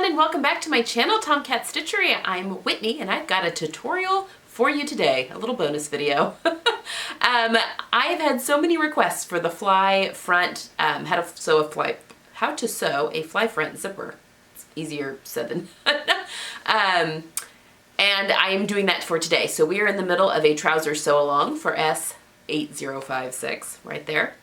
everyone, and welcome back to my channel, Tomcat Stitchery. I'm Whitney and I've got a tutorial for you today, a little bonus video. I've had so many requests for the fly front, how to sew a fly front zipper. It's easier said than and I am doing that for today. So we are in the middle of a trouser sew along for S8056 right there,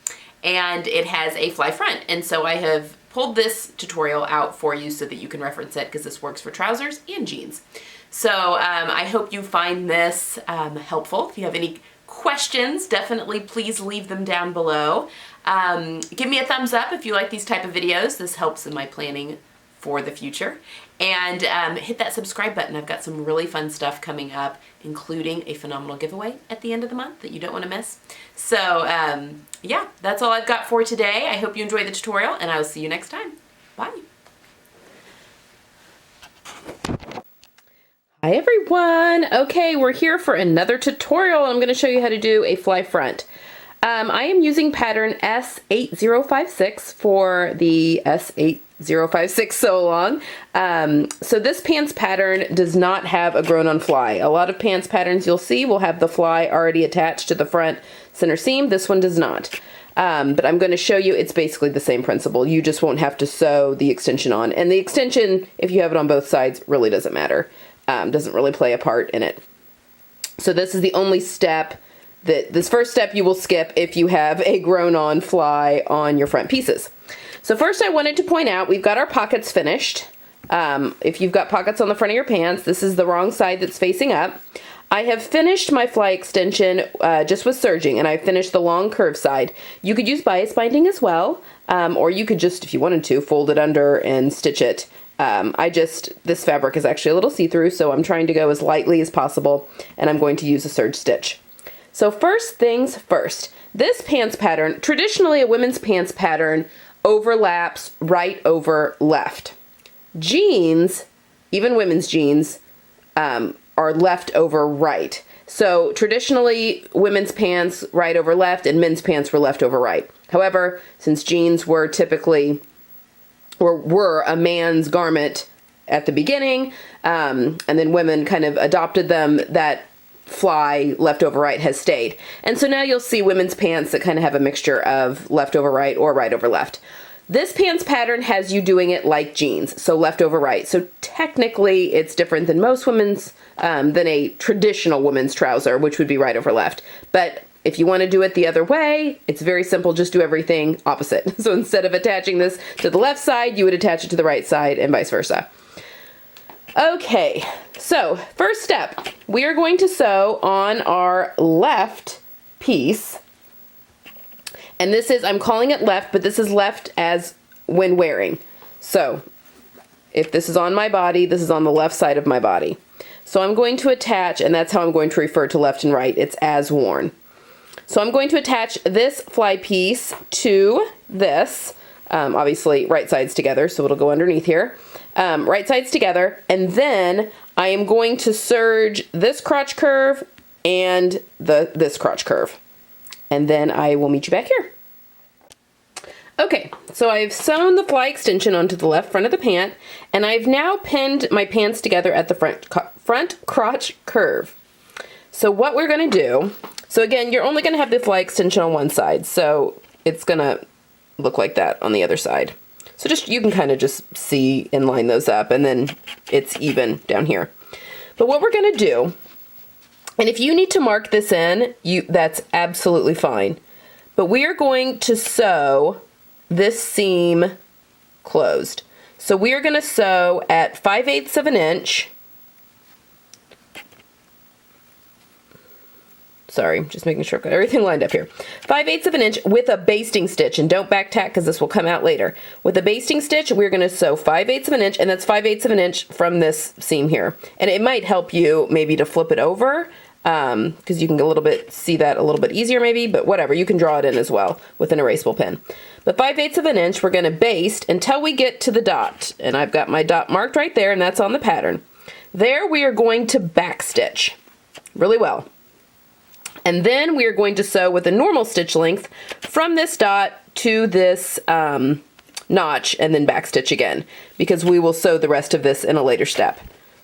and it has a fly front, and so I have pulled this tutorial out for you so that you can reference it, because this works for trousers and jeans. So I hope you find this helpful. If you have any questions, definitely please leave them down below. Give me a thumbs up if you like these type of videos. This helps in my planning for the future. And hit that subscribe button. I've got some really fun stuff coming up, including a phenomenal giveaway at the end of the month that you don't want to miss. So yeah, that's all I've got for today. I hope you enjoy the tutorial, and I will see you next time. Bye. Hi everyone. Okay, we're here for another tutorial. I'm going to show you how to do a fly front. I am using pattern S8056 for the S8056 sew along. So this pants pattern does not have a grown on fly. A lot of pants patterns you'll see will have the fly already attached to the front center seam. This one does not. But I'm going to show you it's basically the same principle. You just won't have to sew the extension on. And the extension, if you have it on both sides, really doesn't matter. Doesn't really play a part in it. So this is the only step this first step you will skip if you have a grown on fly on your front pieces. So first I wanted to point out we've got our pockets finished. If you've got pockets on the front of your pants, this is the wrong side that's facing up. I have finished my fly extension just with serging, and I finished the long curve side. You could use bias binding as well, or you could just, if you wanted to, fold it under and stitch it. This fabric is actually a little see-through, so I'm trying to go as lightly as possible, and I'm going to use a serge stitch. So first things first, this pants pattern, traditionally a women's pants pattern, overlaps right over left. Jeans, even women's jeans, are left over right. So traditionally women's pants right over left and men's pants were left over right. However, since jeans were typically, or were a man's garment at the beginning, and then women kind of adopted them, that fly left over right has stayed. And so now you'll see women's pants that kind of have a mixture of left over right or right over left. This pants pattern has you doing it like jeans, so left over right. So technically it's different than most women's, than a traditional women's trouser, which would be right over left. But if you want to do it the other way, it's very simple. Just do everything opposite. So instead of attaching this to the left side, you would attach it to the right side and vice versa. Okay, so first step, we are going to sew on our left piece. And this is, I'm calling it left, but this is left as when wearing. So if this is on my body, this is on the left side of my body. So I'm going to attach, and that's how I'm going to refer to left and right. It's as worn. So I'm going to attach this fly piece to this, obviously right sides together, so it'll go underneath here. Right sides together, and then I am going to serge this crotch curve and this crotch curve, and then I will meet you back here. Okay, so I've sewn the fly extension onto the left front of the pant, and I've now pinned my pants together at the front crotch curve. So what we're going to do, so again, you're only going to have the fly extension on one side, so it's going to look like that on the other side. So just, you can kind of just see and line those up, and then it's even down here. But what we're going to do, and if you need to mark this in, that's absolutely fine. But we are going to sew this seam closed. So we are going to sew at 5/8 of an inch. Sorry, just making sure I've got everything lined up here. 5/8 of an inch with a basting stitch, and don't back tack because this will come out later. With a basting stitch, we're going to sew 5/8 of an inch, and that's 5/8 of an inch from this seam here. And it might help you maybe to flip it over, because you can see that a little bit easier maybe, but whatever, you can draw it in as well with an erasable pen. But 5/8 of an inch, we're going to baste until we get to the dot, and I've got my dot marked right there, and that's on the pattern. There we are going to back stitch really well. And then we are going to sew with a normal stitch length from this dot to this notch and then backstitch again, because we will sew the rest of this in a later step.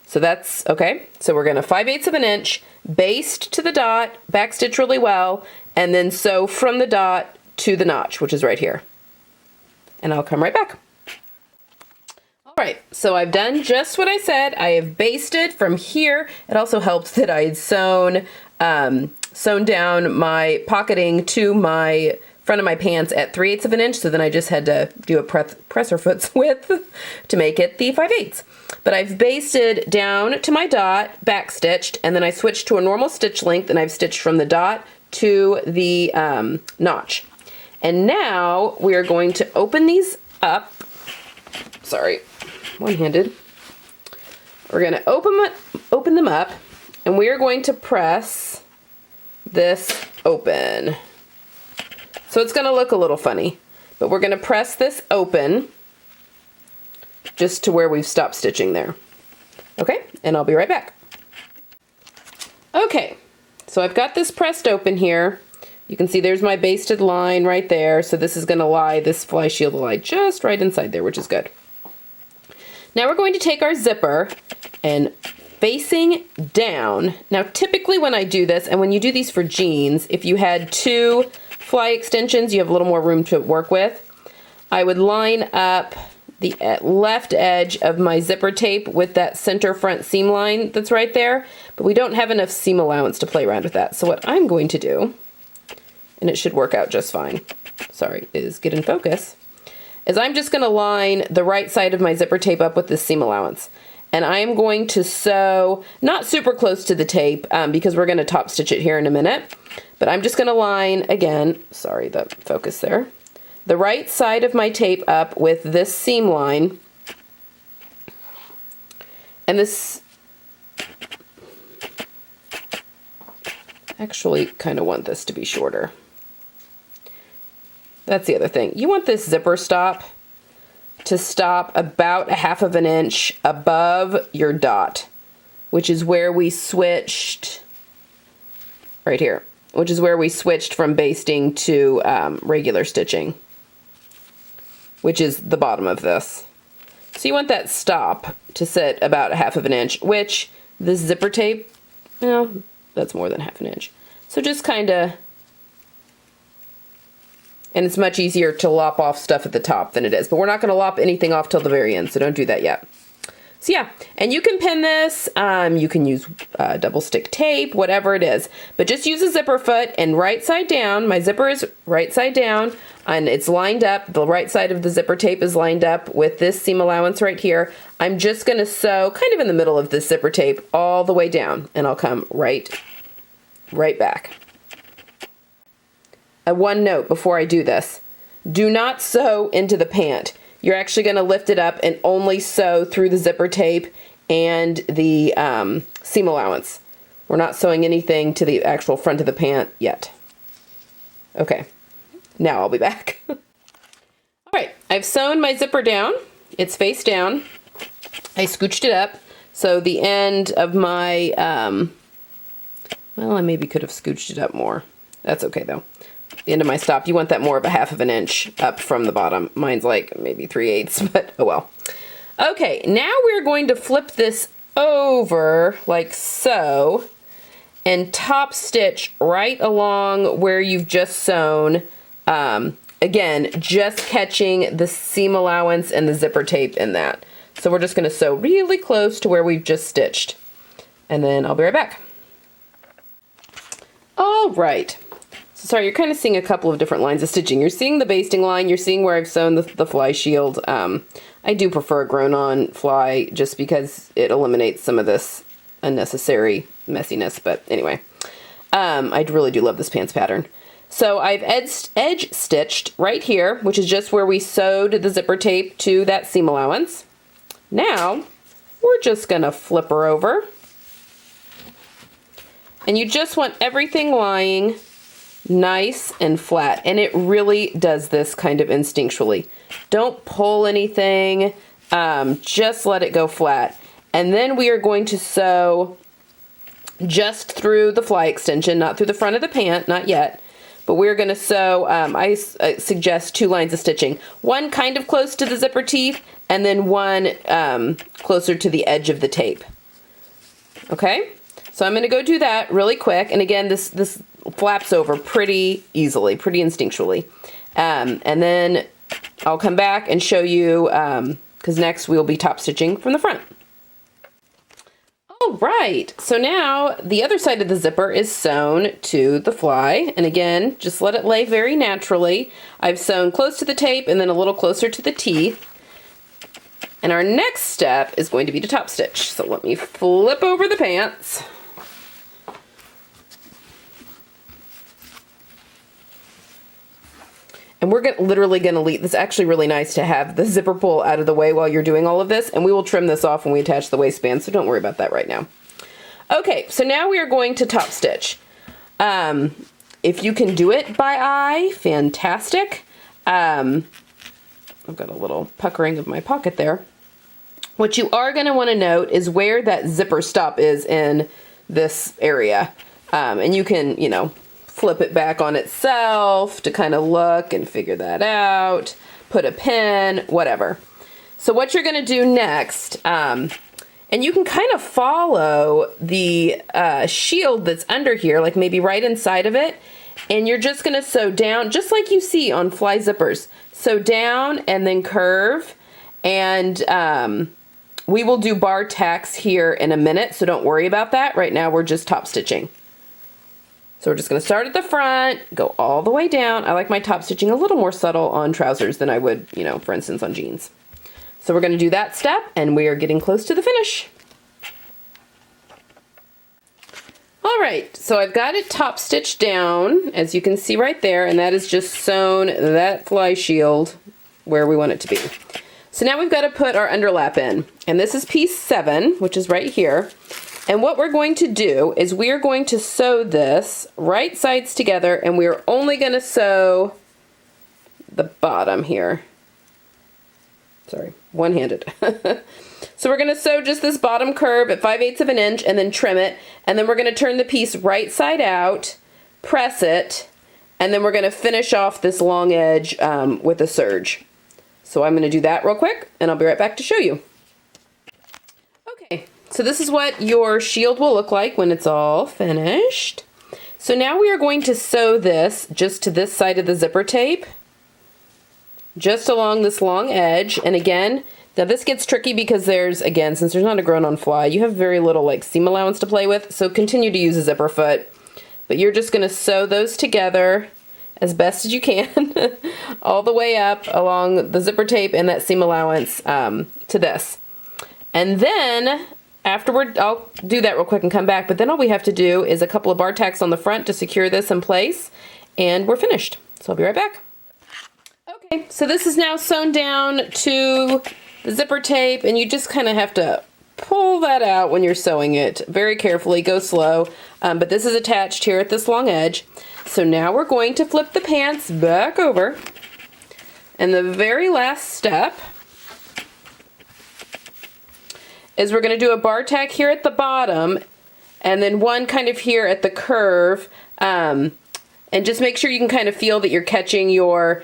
So that's okay. So we're going to 5/8 of an inch, baste to the dot, backstitch really well, and then sew from the dot to the notch, which is right here. And I'll come right back. All right, so I've done just what I said. I have basted from here. It also helped that I had sewn down my pocketing to my front of my pants at 3/8 of an inch, so then I just had to do a presser foot's width to make it the 5/8. But I've basted down to my dot, backstitched, and then I switched to a normal stitch length, and I've stitched from the dot to the notch. And now we are going to open these up. Sorry, one-handed. We're going to open them up, and we are going to press this open. So it's going to look a little funny, but we're going to press this open just to where we've stopped stitching there. Okay, and I'll be right back. Okay, so I've got this pressed open here. You can see there's my basted line right there. So this is going to lie, this fly shield will lie just right inside there, which is good. Now we're going to take our zipper and facing down. Now typically when I do this, and when you do these for jeans, if you had 2 fly extensions, you have a little more room to work with. I would line up the left edge of my zipper tape with that center front seam line that's right there, but we don't have enough seam allowance to play around with that. So what I'm going to do, and it should work out just fine, sorry, is get in focus, is I'm just going to line the right side of my zipper tape up with this seam allowance. And I'm going to sew, not super close to the tape, because we're going to top stitch it here in a minute, but I'm just going to line, again, sorry, the focus there, the right side of my tape up with this seam line, and this, actually kind of want this to be shorter. That's the other thing. You want this zipper stop to stop about 1/2 of an inch above your dot, which is where we switched, right here, which is where we switched from basting to regular stitching, which is the bottom of this. So you want that stop to sit about 1/2 of an inch, which this zipper tape, well, that's more than 1/2 an inch. So just kind of, and it's much easier to lop off stuff at the top than it is, but we're not going to lop anything off till the very end, so don't do that yet. So yeah, and you can pin this, you can use double stick tape, whatever it is, but just use a zipper foot and right side down. My zipper is right side down and it's lined up. The right side of the zipper tape is lined up with this seam allowance right here. I'm just going to sew kind of in the middle of this zipper tape all the way down, and I'll come right back. One note before I do this, do not sew into the pant. You're actually going to lift it up and only sew through the zipper tape and the seam allowance. We're not sewing anything to the actual front of the pant yet. Okay, now I'll be back. All right, I've sewn my zipper down. It's face down. I scooched it up. So the end of my, well, I maybe could have scooched it up more. That's okay though. The end of my stop, you want that more of 1/2 of an inch up from the bottom. Mine's like maybe 3/8, but oh well. Okay, now we're going to flip this over like so and top stitch right along where you've just sewn. Again, just catching the seam allowance and the zipper tape in that. So we're just going to sew really close to where we've just stitched. And then I'll be right back. All right. So sorry, you're kind of seeing a couple of different lines of stitching. You're seeing the basting line, you're seeing where I've sewn the fly shield. I do prefer a grown-on fly just because it eliminates some of this unnecessary messiness, but anyway. I really do love this pants pattern. So I've edge stitched right here, which is just where we sewed the zipper tape to that seam allowance. Now, we're just gonna flip her over. And you just want everything lying nice and flat, and it really does this kind of instinctually. Don't pull anything, just let it go flat. And then we are going to sew just through the fly extension, not through the front of the pant, not yet, but we're going to sew, I suggest 2 lines of stitching. One kind of close to the zipper teeth, and then one closer to the edge of the tape. Okay, so I'm going to go do that really quick, and again, this flaps over pretty easily, pretty instinctually. And then I'll come back and show you, because next we'll be top stitching from the front. All right, so now the other side of the zipper is sewn to the fly, and again, just let it lay very naturally. I've sewn close to the tape and then a little closer to the teeth. And our next step is going to be to top stitch. So let me flip over the pants. And we're literally going to leave. This is actually really nice to have the zipper pull out of the way while you're doing all of this. And we will trim this off when we attach the waistband, so don't worry about that right now. Okay, so now we are going to top stitch. If you can do it by eye, fantastic. I've got a little puckering of my pocket there. What you are going to want to note is where that zipper stop is in this area. And you can, you know, flip it back on itself to kind of look and figure that out, put a pin, whatever. So what you're going to do next, and you can kind of follow the shield that's under here, like maybe right inside of it, and you're just going to sew down, just like you see on fly zippers. Sew down and then curve, and we will do bar tacks here in a minute, so don't worry about that. Right now we're just top stitching. So we're just going to start at the front, go all the way down. I like my top stitching a little more subtle on trousers than I would, you know, for instance, on jeans. So we're going to do that step, and we are getting close to the finish. All right, so I've got it top stitched down, as you can see right there, and that is just sewn that fly shield where we want it to be. So now we've got to put our underlap in, and this is piece 7, which is right here. And what we're going to do is we are going to sew this right sides together, and we're only going to sew the bottom here. Sorry, one-handed. So we're going to sew just this bottom curve at 5/8 of an inch and then trim it. And then we're going to turn the piece right side out, press it, and then we're going to finish off this long edge with a serge. So I'm going to do that real quick, and I'll be right back to show you. Okay, so this is what your shield will look like when it's all finished. So now we are going to sew this just to this side of the zipper tape, just along this long edge. And again, now this gets tricky because there's, again, since there's not a grown-on fly, you have very little like seam allowance to play with, so continue to use a zipper foot. But you're just going to sew those together as best as you can all the way up along the zipper tape and that seam allowance to this. And then afterward, I'll do that real quick and come back, but then all we have to do is a couple of bar tacks on the front to secure this in place, and we're finished. So I'll be right back. Okay, so this is now sewn down to the zipper tape, and you just kind of have to pull that out when you're sewing it very carefully, go slow, but this is attached here at this long edge. So now we're going to flip the pants back over, and the very last step is we're going to do a bar tack here at the bottom, and then one kind of here at the curve, and just make sure you can kind of feel that you're catching your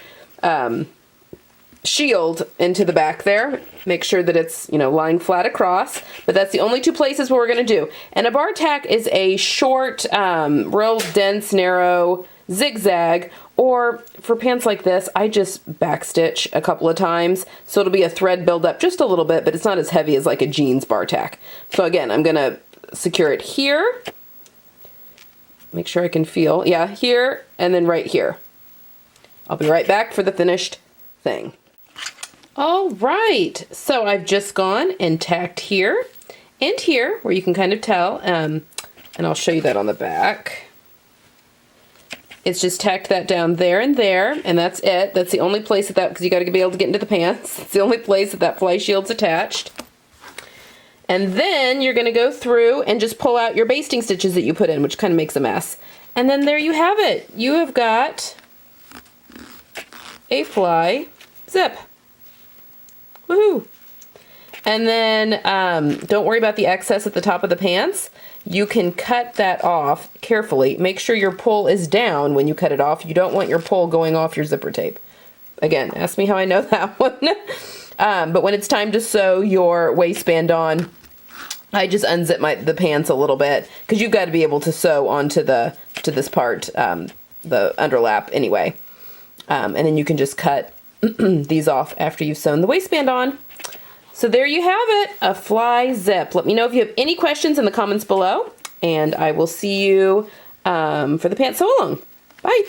shield into the back there. Make sure that it's, you know, lying flat across, but that's the only 2 places where we're going to do. And a bar tack is a short, real dense, narrow zigzag, or for pants like this, I just backstitch a couple of times, so it'll be a thread buildup just a little bit, but it's not as heavy as like a jeans bar tack. So again, I'm going to secure it here. Make sure I can feel, yeah, here, and then right here. I'll be right back for the finished thing. All right, so I've just gone and tacked here and here, where you can kind of tell, and I'll show you that on the back. It's just tacked that down there, and that's it. That's the only place that, because you got to be able to get into the pants. It's the only place that that fly shield's attached. And then you're going to go through and just pull out your basting stitches that you put in, which kind of makes a mess. And then there you have it. You have got a fly zip. Woohoo! And then don't worry about the excess at the top of the pants. you can cut that off carefully. Make sure your pull is down when you cut it off. You don't want your pull going off your zipper tape. Again, ask me how I know that one. But when it's time to sew your waistband on, I just unzip the pants a little bit, because you've got to be able to sew onto this part, the underlap anyway. And then you can just cut these off after you've sewn the waistband on. So there you have it, a fly zip. Let me know if you have any questions in the comments below, and I will see you for the pants sew along. Bye.